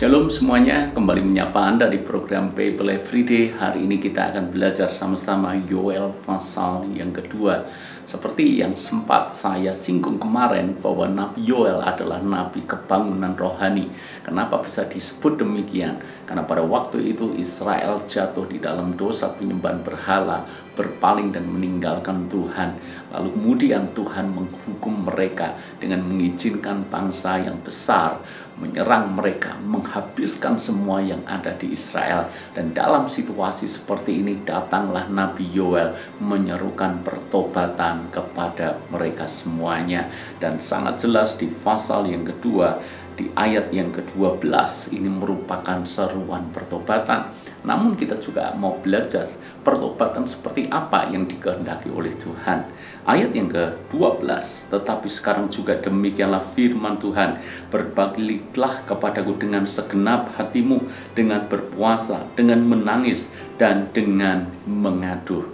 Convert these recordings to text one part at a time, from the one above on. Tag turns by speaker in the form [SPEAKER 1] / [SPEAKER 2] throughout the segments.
[SPEAKER 1] Shalom semuanya, kembali menyapa Anda di program Bible Everyday. Hari ini kita akan belajar sama-sama Yoel pasal yang kedua. Seperti yang sempat saya singgung kemarin bahwa Nabi Yoel adalah nabi kebangunan rohani. Kenapa bisa disebut demikian? Karena pada waktu itu Israel jatuh di dalam dosa penyembahan berhala, berpaling dan meninggalkan Tuhan. Lalu kemudian Tuhan menghukum mereka dengan mengizinkan bangsa yang besar menyerang mereka, menghabiskan semua yang ada di Israel. Dan dalam situasi seperti ini datanglah Nabi Yoel menyerukan pertobatan kepada mereka semuanya. Dan sangat jelas di pasal yang kedua, di ayat yang ke-12 ini merupakan seruan pertobatan. Namun kita juga mau belajar pertobatan seperti apa yang dikehendaki oleh Tuhan. Ayat yang ke-12, tetapi sekarang juga demikianlah firman Tuhan, berbalilah kepadaku dengan segenap hatimu, dengan berpuasa, dengan menangis, dan dengan mengaduh.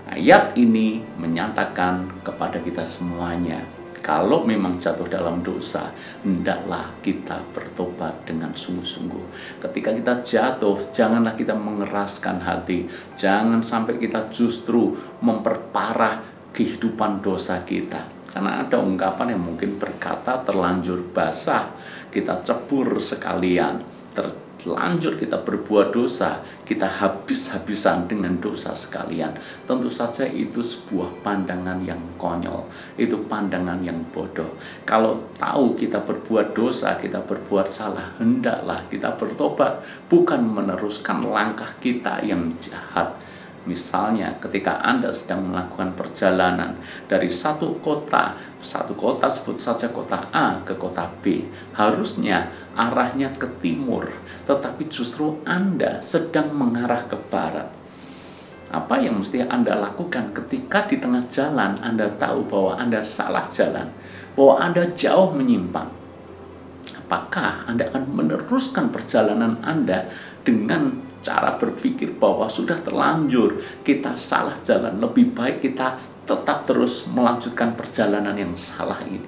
[SPEAKER 1] Ayat ini menyatakan kepada kita semuanya, kalau memang jatuh dalam dosa, hendaklah kita bertobat dengan sungguh-sungguh. Ketika kita jatuh, janganlah kita mengeraskan hati. Jangan sampai kita justru memperparah kehidupan dosa kita. Karena ada ungkapan yang mungkin berkata terlanjur basah, kita cebur sekalian. Terlanjur kita berbuat dosa, kita habis-habisan dengan dosa sekalian. Tentu saja itu sebuah pandangan yang konyol, itu pandangan yang bodoh. Kalau tahu kita berbuat dosa, kita berbuat salah, hendaklah kita bertobat, bukan meneruskan langkah kita yang jahat. Misalnya ketika Anda sedang melakukan perjalanan dari satu kota sebut saja kota A ke kota B, harusnya arahnya ke timur, tetapi justru Anda sedang mengarah ke barat. Apa yang mesti Anda lakukan ketika di tengah jalan Anda tahu bahwa Anda salah jalan, bahwa Anda jauh menyimpang? Apakah Anda akan meneruskan perjalanan Anda dengan cara berpikir bahwa sudah terlanjur kita salah jalan, lebih baik kita tetap terus melanjutkan perjalanan yang salah ini?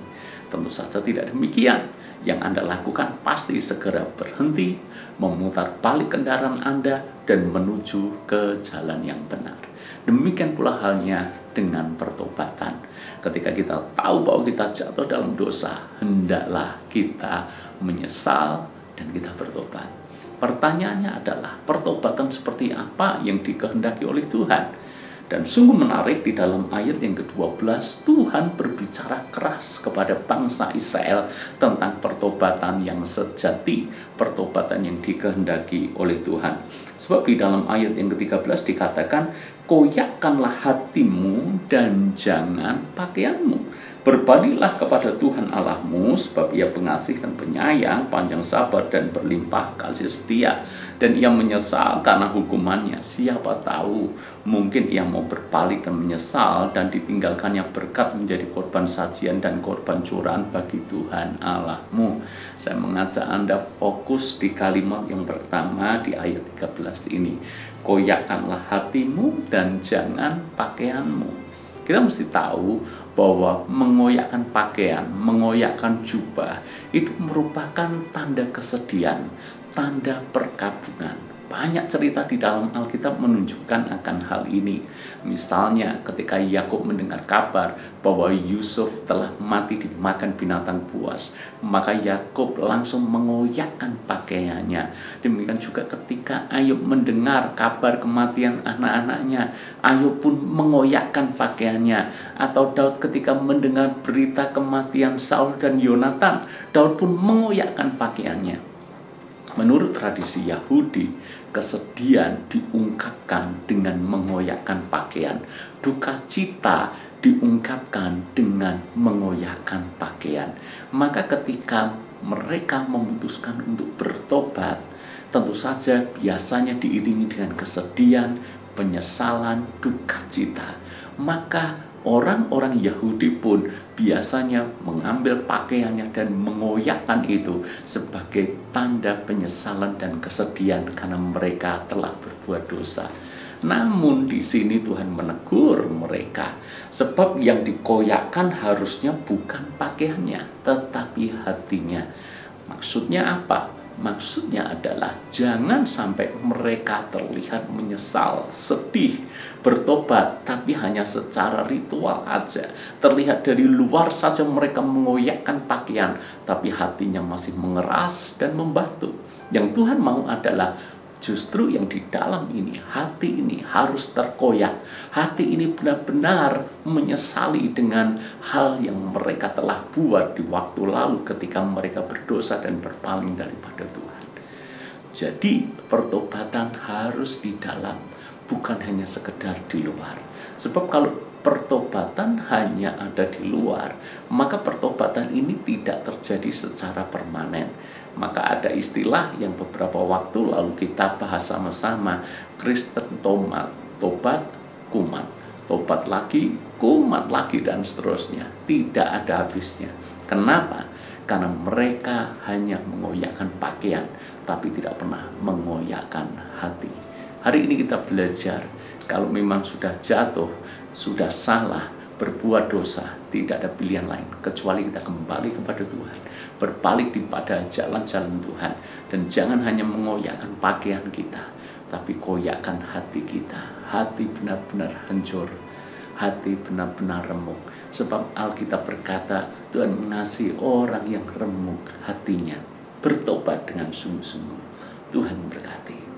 [SPEAKER 1] Tentu saja tidak demikian. Yang Anda lakukan pasti segera berhenti, memutar balik kendaraan Anda, dan menuju ke jalan yang benar. Demikian pula halnya dengan pertobatan. Ketika kita tahu bahwa kita jatuh dalam dosa, hendaklah kita menyesal dan kita bertobat. Pertanyaannya adalah, pertobatan seperti apa yang dikehendaki oleh Tuhan? Dan sungguh menarik, di dalam ayat yang ke-12, Tuhan berbicara keras kepada bangsa Israel tentang pertobatan yang sejati, pertobatan yang dikehendaki oleh Tuhan. Sebab di dalam ayat yang ke-13 dikatakan, koyakkanlah hatimu dan jangan pakaianmu. Berbalilah kepada Tuhan Allahmu, sebab Ia pengasih dan penyayang, panjang sabar dan berlimpah kasih setia, dan Ia menyesal karena hukumannya. Siapa tahu mungkin Ia mau berbalik dan menyesal dan ditinggalkannya berkat menjadi korban sajian dan korban curahan bagi Tuhan Allahmu. Saya mengajak Anda fokus di kalimat yang pertama di ayat 13 ini. Koyakkanlah hatimu dan jangan pakaianmu. Kita mesti tahu bahwa mengoyakkan pakaian, mengoyakkan jubah, itu merupakan tanda kesedihan, tanda perkabungan. Banyak cerita di dalam Alkitab menunjukkan akan hal ini. Misalnya ketika Yakub mendengar kabar bahwa Yusuf telah mati dimakan binatang buas, maka Yakub langsung mengoyakkan pakaiannya. Demikian juga ketika Ayub mendengar kabar kematian anak-anaknya, Ayub pun mengoyakkan pakaiannya. Atau Daud ketika mendengar berita kematian Saul dan Yonatan, Daud pun mengoyakkan pakaiannya. Menurut tradisi Yahudi, kesedihan diungkapkan dengan mengoyakkan pakaian. Duka cita diungkapkan dengan mengoyakkan pakaian. Maka ketika mereka memutuskan untuk bertobat, tentu saja biasanya diiringi dengan kesedihan, penyesalan, duka cita. Maka orang-orang Yahudi pun biasanya mengambil pakaiannya dan mengoyakkan itu sebagai tanda penyesalan dan kesedihan karena mereka telah berbuat dosa. Namun di sini Tuhan menegur mereka, sebab yang dikoyakkan harusnya bukan pakaiannya, tetapi hatinya. Maksudnya apa? Maksudnya adalah jangan sampai mereka terlihat menyesal, sedih, bertobat, tapi hanya secara ritual aja. Terlihat dari luar saja mereka mengoyakkan pakaian, tapi hatinya masih mengeras dan membatu. Yang Tuhan mau adalah justru yang di dalam ini, hati ini harus terkoyak. Hati ini benar-benar menyesali dengan hal yang mereka telah buat di waktu lalu ketika mereka berdosa dan berpaling daripada Tuhan. Jadi pertobatan harus di dalam, bukan hanya sekedar di luar. Sebab kalau pertobatan hanya ada di luar, maka pertobatan ini tidak terjadi secara permanen. Maka ada istilah yang beberapa waktu lalu kita bahas sama-sama, Kristen tobat, kumat, tobat lagi, kumat lagi, dan seterusnya. Tidak ada habisnya. Kenapa? Karena mereka hanya mengoyakkan pakaian, tapi tidak pernah mengoyakkan hati. Hari ini kita belajar, kalau memang sudah jatuh, sudah salah, berbuat dosa, tidak ada pilihan lain kecuali kita kembali kepada Tuhan, berbalik pada jalan-jalan Tuhan, dan jangan hanya mengoyakkan pakaian kita, tapi koyakkan hati kita. Hati benar-benar hancur, hati benar-benar remuk. Sebab Alkitab berkata, Tuhan mengasihi orang yang remuk hatinya, bertobat dengan sungguh-sungguh. Tuhan berkati.